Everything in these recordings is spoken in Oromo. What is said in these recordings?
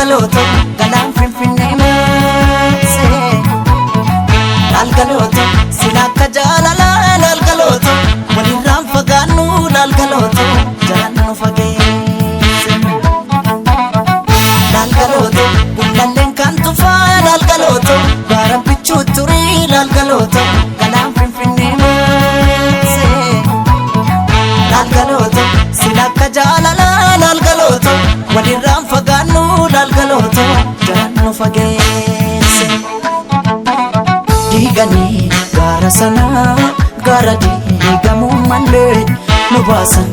galoto galaan finfinnee maasee laal galoto silakka jaalala laal galoto walirraan fagaannu laal galoto jalaan nu fageesse laal galoto bullalleen kan tufaa laal galoto gaara bichuu turii laal galoto galaan finfinnee maasee laal galoto silakka jaalala laal galoto walirraan fagaannu laal galoto jalaan nu fageesse diiganii gaara sanaa gaara diigamuu malee nu baasan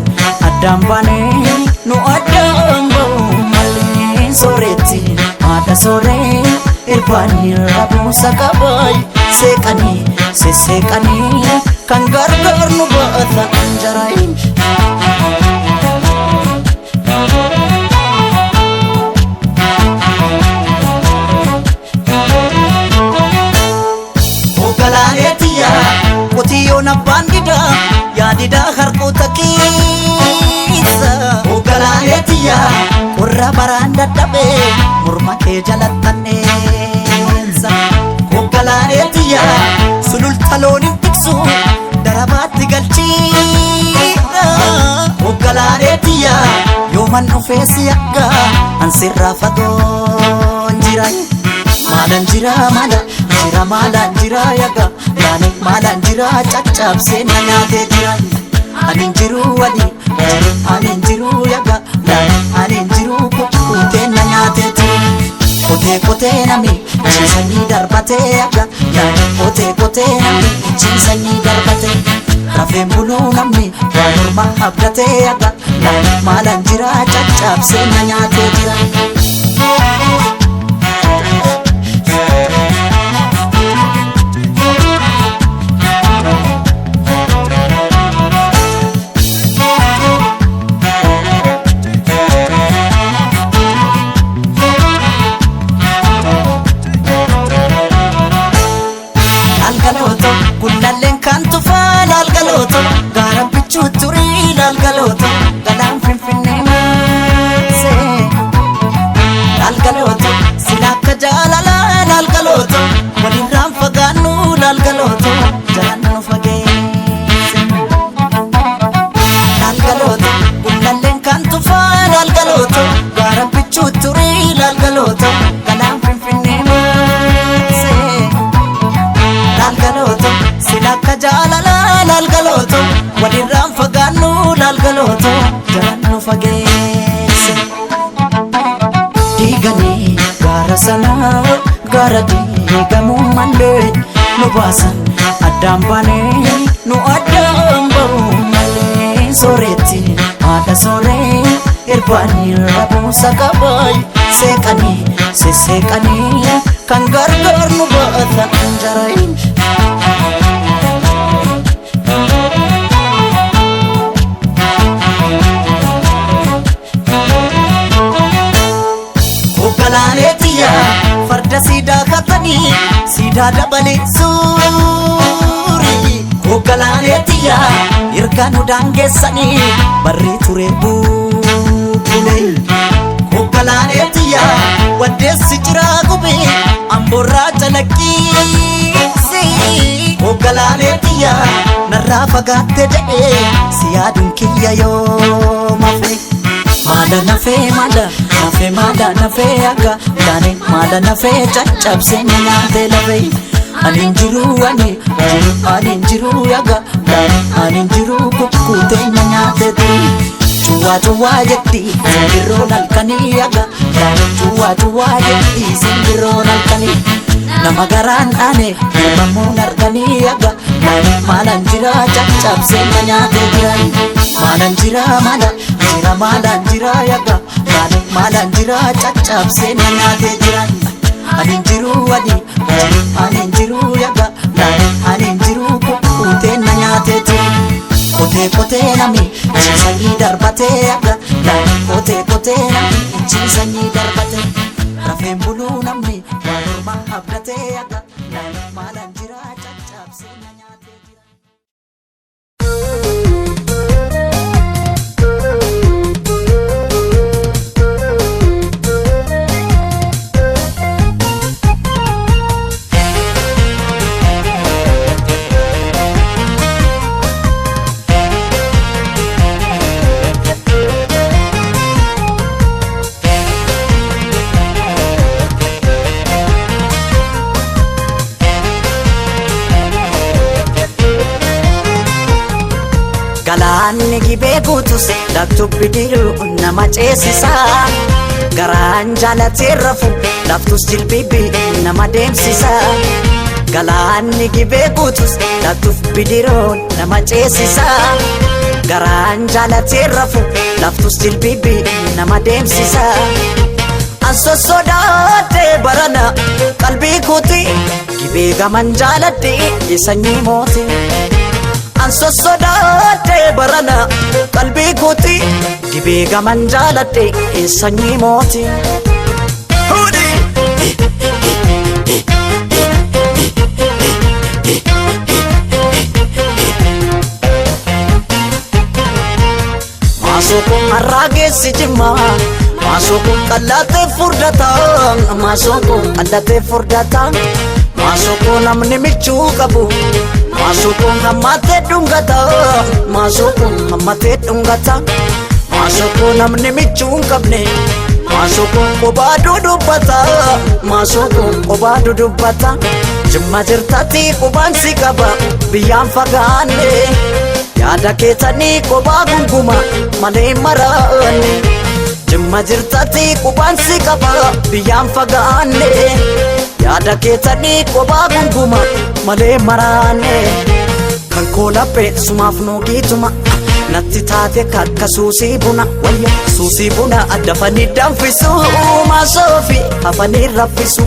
addaan baanee nu addaan ba'uu malee sooretti haadha sooree irbaanii rabuusa qabaay seeqanii sesseeqanii kan gargaar nu baata anjaraayin Qotiyoona baandida yaadida harkoota keessa Ogalaaleetiya qorra baraan dadhabe morma kee jalattanneessa Ogalaaleetiya sululta looniin tiksu darabaatti galchiidha Ogalaaleetiya yooman dhufee si akka ansirraa fagoon jira maalan jira maalan jira yaga yaani maalan jira caccabsee na nyaatee jira anin jiru wadi anin jiru yaga anin jiru kukkutee na nyaatee jira kotee nami ciisanii darbatee yaga kotee nami ciisanii darbatee rafeen buluu namni waan morma abdatee yaga maalan jira caccabsee na nyaatee jira Kullalleen kan tufaa laal galoto gaara bichuu turii laal galoto galaan finfinnee maasee laal galoto silakka jaalala laal galoto walirraan fagaannu laal galoto jalaan nu fageesse laal galoto kullalleen kan tufaa laal galoto gaara bichuu turii laal galoto galaan finfinnee maasee laal galoto silakka jaalala laal galoto walirraan fagaannu laal galoto jalaan nu fageesse diiganii gaara sanaa gaara diigamuu malee nu baasan addaan baanee nu addaan ba'uu malee sooretti haadha sooree irbaanii rabuusa qabaay seeqanii sesseeqanii kan gargaar nu baata anjaraayin Ogalaaleetiya farda siidaa katanii siidaa dabalee suuri Ogalaaleetiya erga nu daangeessanii barrii ture buubulee Ogalaaleetiya waddeessi jiraa gubee amboorraa calaqqiisi Ogalaaleetiya narraa fagaatte jedhee si yaaduun kiyya yoo mafe Mada nafe aga yaani mada nafe caccabsee na nyaatee lafee anin jiru anin jiru yaga anin jiru kukkutee na nyaatee turi cuwaa jetti simbirroon halkanii yaga cuwaa jetti simbirroon halkanii nama garaan dhaane ilmamuun arganii yaga maalan jira caccabsee na nyaatee jiran maalan jira maalan jira yaga maalan jira caccabsee na nyaatee jiran anin jiru anin jiru yaga anin jiru kukkutee na nyaatee turi kotee nami ciisanii darbatee yaga kotee nami ciisanii darbatee rafeen buluu namni waan morma abdatee yaga maalan jira caccabsee na nyaatee jira Galaanni gibee guutus laftu bidiruu nama ceesisa. Garaan jaalatee rafu laftus jilbibii nama deemsisa. Galaanni gibee guutus laftuuf bidiruu nama ceesisa. Garaan jaalatee rafu laftus jilbibii nama deemsisa. Anso sodaatee barana qalbii kooti gibee gaman jaaladhee sanyii mooti. Anso sodaatee barana qalbii kooti gibee gaman jaaladhee sanyii mooti. Maasoko harrageessi jimmaa maasoko qallatee furdataa. Maasoko qallatee furdataa. Maasoko namni michuu qabu maasoko hammatee dhungataa. Maasoko hammatee dhungataa. Maasoko namni michuu qabne maasoko kophaa dudubbataa. Maasoko kophaa dudubbataa. Jimma jirtatti qubaan si qaba biyyaan fagaanne. Yaada keetanii kophaa gunguma malee maraanne. Jimma jirtatti qubaan si qaba biyyaan fagaanne. Yaada keetanii kophaa gunguma malee maraanne. Kan koolaphee sumaaf nuugituma natti taate kakka suusii buna. Wayya suusii buna dafanii danfisu maasoofi hafanii raffisu.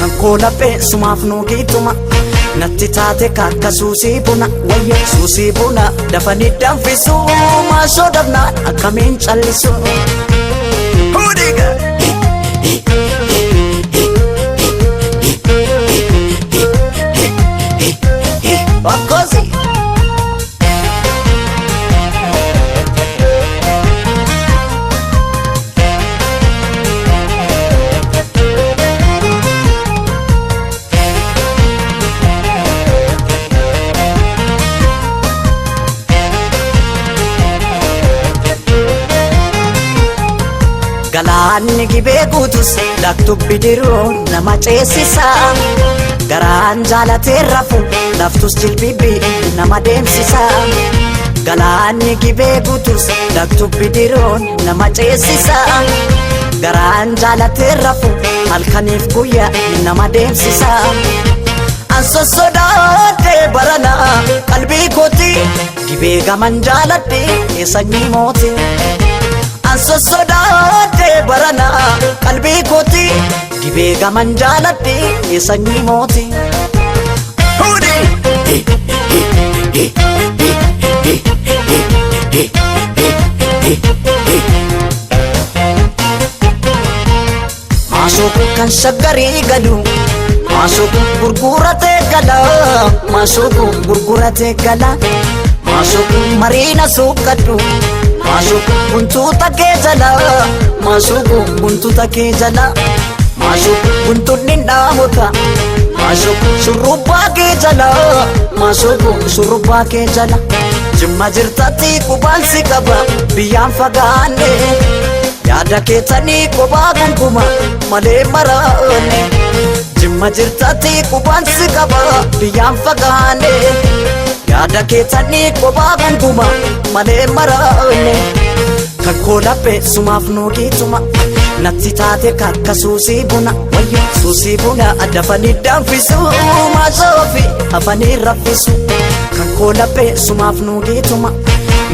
Kan koolaphee sumaaf nuugituma natti taate kakka suusii buna. Wayya suusii buna dafanii danfisu maasoo dhabnaan akkamiin callisu. Bakkosi Galaanni gibee guutus laftu bidiruu nama ceesisa. Garaan jaalatee rafu laftus jilbibii nama deemsisa. Galaanni gibee guutus laftu bidiruu nama ceesisa. Garaan jaalatee rafu halkaniif guyyaa nama deemsisa. Anso sodaatee barana qalbii kooti gibee gaman jaaladhee sanyii mooti. Anso sodaatee barana qalbii kooti gibee gaman jaaladhee sanyii mooti. Maasoko kan shaggarii galu maasoko gurguratee gala. Maasoko gurguratee gala. Maasoko mariina suuqadhu maasoko guntuuta kee jala. Maasoko guntuuta kee jala. Maasoko guntuunni dhaamota. Maasoko shurrubbaa kee jala. Maasoko shurrubbaa kee jala. Jimma jirtatti qubaan si qaba biyyaan fagaanne. Yaada keetanii kophaa gunguma malee maraanne. Jimma jirtatti qubaan si qaba biyyaan fagaanne. Yaada keetanii kophaa gunguma malee maraanne. Kan koolaphee sumaaf nuugituma natti taate kakka suusii buna. Wayya suusii buna dafanii danfisu maasoofi hafanii raffisu. Kan koolaphee sumaaf nuugituma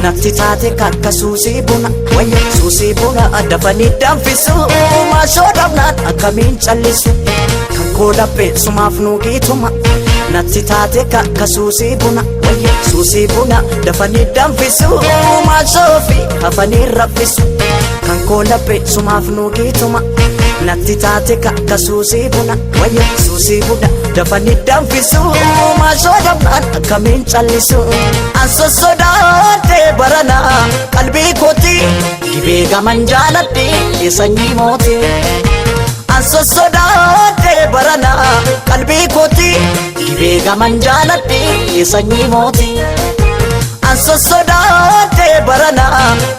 natti taate kakka suusii buna. Wayya suusii buna dafanii danfisu maasoo dhabnaan akkamiin callisu. Kan koolaphee sumaaf nuugituma natti taate kakka suusii buna. Wayya suusii buna dafanii danfisu maasoofi hafanii raffisu. Kan koolaphee sumaaf nuugituma natti taate kakka suusii buna. Wayya suusii buna dafanii danfisu maasoo dhabnaan akkamiin callisu. Anso sodaatee barana qalbii kooti gibee gaman jaaladhee sanyii mooti. Anso sodaatee barana qalbii kooti gibee gaman jaaladhee sanyii mooti. Anso sodaatee barana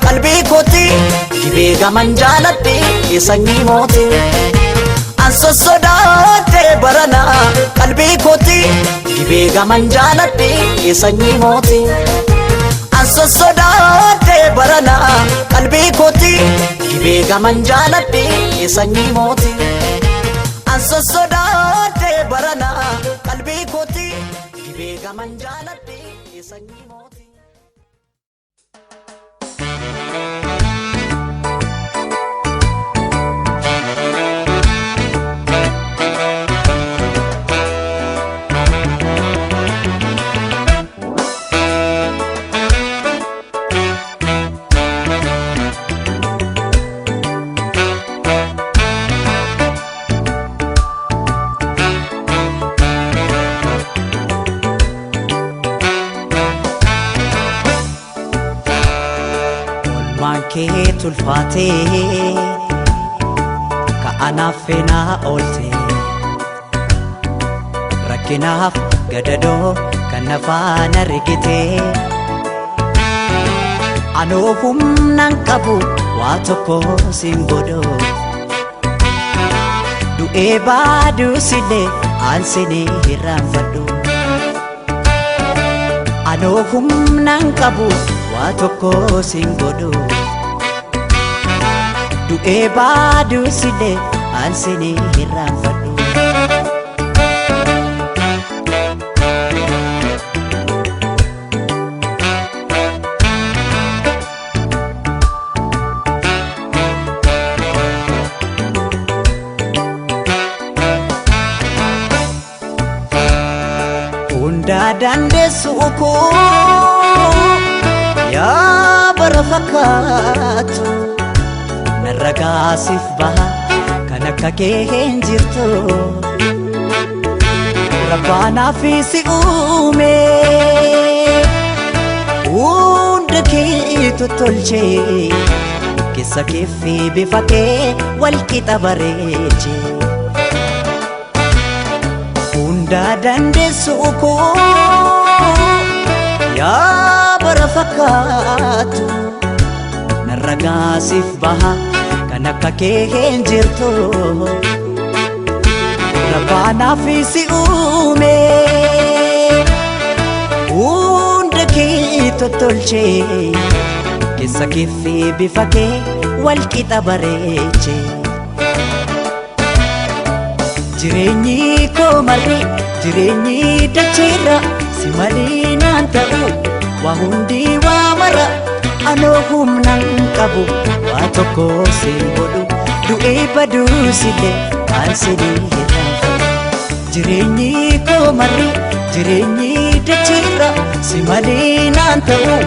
qalbii kooti gibee gaman jaaladhee sanyii mooti. Anso sodaatee barana qalbii kooti gibee gaman jaaladhee sanyii mooti. Anso sodaadhe barana qalbii kooti dhibee gaman jaaladhe sanyii mooti. Anso sodaadhe barana qalbii kooti dhibee gaman jaaladhe sanyii mooti. Kee tulfaatee ka'anaaf feenaa ooltee rakkinaaf gadadoo kan nafaan argitee anoo humnaan qabu waa tokko siin godhoo du'ee baaduu sillee aansinee irraanfadhu anoo humnaan qabu waa tokko siin godhoo du'ee baaduu sillee aansinee irraanfadhu. Hundaa dandeessuu koo yaa bara fakkaatu narragaasiif baha kan akka kee hin jirtu rabbaanaaf si uume hunda kee tottolchee keessa kee fi bifa kee walqixa bareeche hunda dandeessuu koo yaa bara fakkaatu narragaasiif baha kan akka kee hin jirtu rabbaanaaf si uume hunda kee tottolchee keessa kee fi bifa kee walqixa bareeche jireenyi koo marri jireenyi dacheerra si malee naan ta'u waa hundi waa mara anoo humnaan qabu waa tokko siin godhu du'ee baduu sillee aansinee irraanfadhu jireenyi koo marri jireenyi dacheerra si malee naan ta'u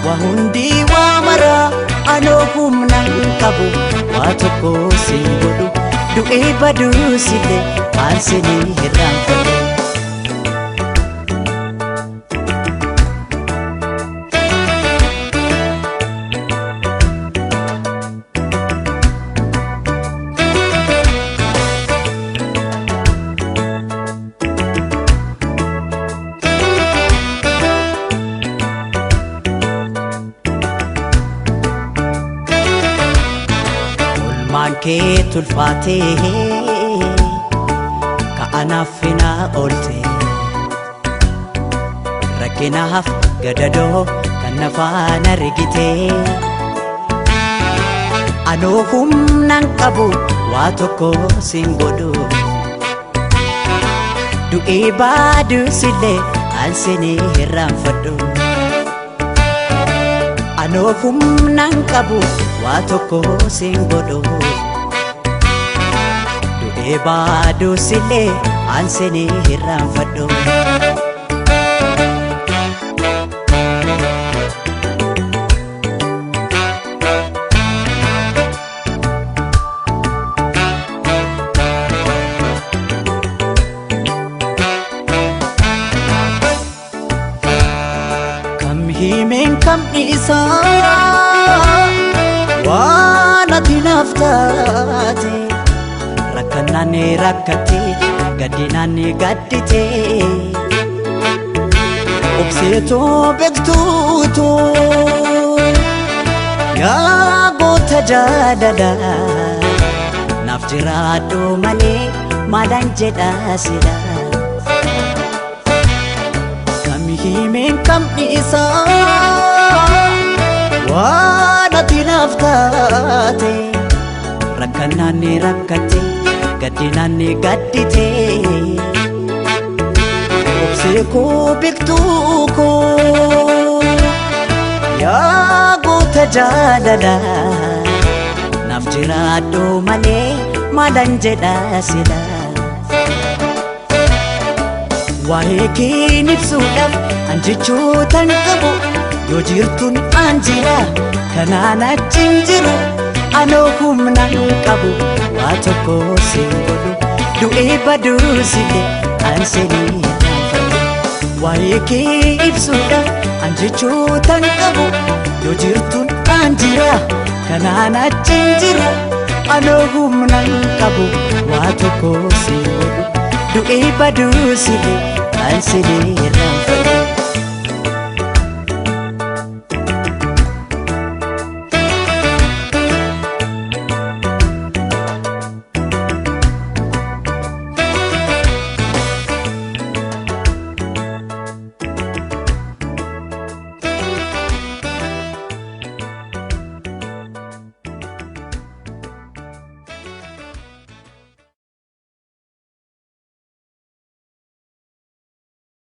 waa hundi waa mara anoo humnaan qabu waa tokko siin godhu du'ee baduu sillee aansinee irraanfadhu. Kee tulfaatee ka'anaaf feenaa ooltee rakkinaaf gadadoo kan nafaan argitee anoo humnaan qabu waa tokko siin godhu du'ee baaduu sillee aansinee irraanfadhu anoo humnaan qabu waa tokko siin godhu du'ee baaduu sillee aansinee irraanfadhu. Kam himeen kam isaa waan ati naaf taate rakkanaan rakkate gaddinaan gaddite obseetoo beektuutoo yaa goota jaalala naaf jiraadhu malee maalaan jedhaa sila kam himeen kam isaa waan ati naaf taate rakkanaan ni rakkate gaddinaan ni gaddite obsee koo beektuu koo yaa goota jaalala naaf jiraadhu malee maalan jedha sila waa'ee kee ibsuudhaaf an jechootan qabu yoo jirtuun an jira kanaan achiin jiru anoo humnaan qabu waa tokko siin godhu du'ee baduu sillee an seenii irraanfadhu waa'ee kee ibsuudhaaf an jechootan qabu yoo jirtuun an jira kanaan achiin jiru anoo humnaan qabu waa tokko siin godhu du'ee baduu sillee an seenii irraanfadhu